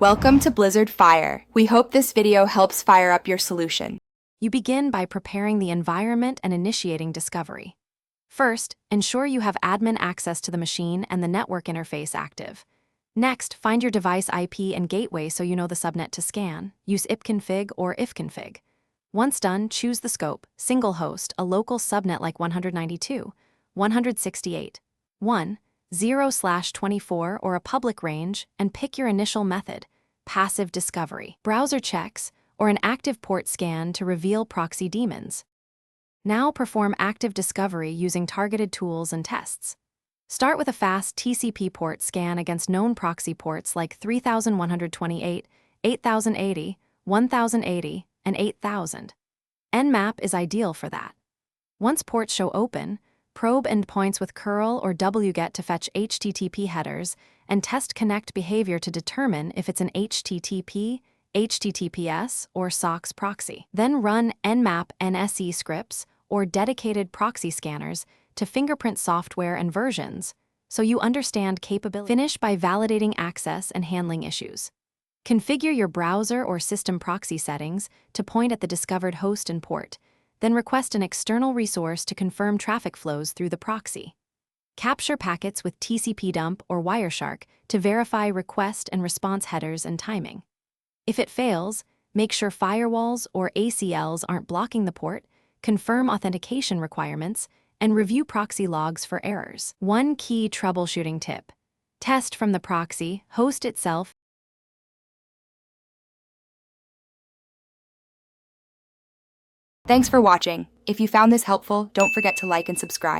Welcome to Blizzard Fire. We hope this video helps fire up your solution. You begin by preparing the environment and initiating discovery. First, ensure you have admin access to the machine and the network interface active. Next, find your device IP and gateway so you know the subnet to scan. Use ipconfig or ifconfig. Once done, choose the scope, single host, a local subnet like 192, 168, 1, 0/24 or a public range, and pick your initial method, passive discovery, browser checks, or an active port scan to reveal proxy daemons. Now perform active discovery using targeted tools and tests. Start with a fast TCP port scan against known proxy ports like 3128, 8080, 1080, and 8000. Nmap is ideal for that. Once ports show open, probe endpoints with curl or wget to fetch HTTP headers and test connect behavior to determine if it's an HTTP, HTTPS, or SOCKS proxy. Then run Nmap NSE scripts or dedicated proxy scanners to fingerprint software and versions so you understand capability. Finish by validating access and handling issues. Configure your browser or system proxy settings to point at the discovered host and port, then request an external resource to confirm traffic flows through the proxy. Capture packets with TCP dump or Wireshark to verify request and response headers and timing. If it fails, make sure firewalls or ACLs aren't blocking the port, confirm authentication requirements, and review proxy logs for errors. One key troubleshooting tip: test from the proxy, host itself. Thanks for watching. If you found this helpful, don't forget to like and subscribe.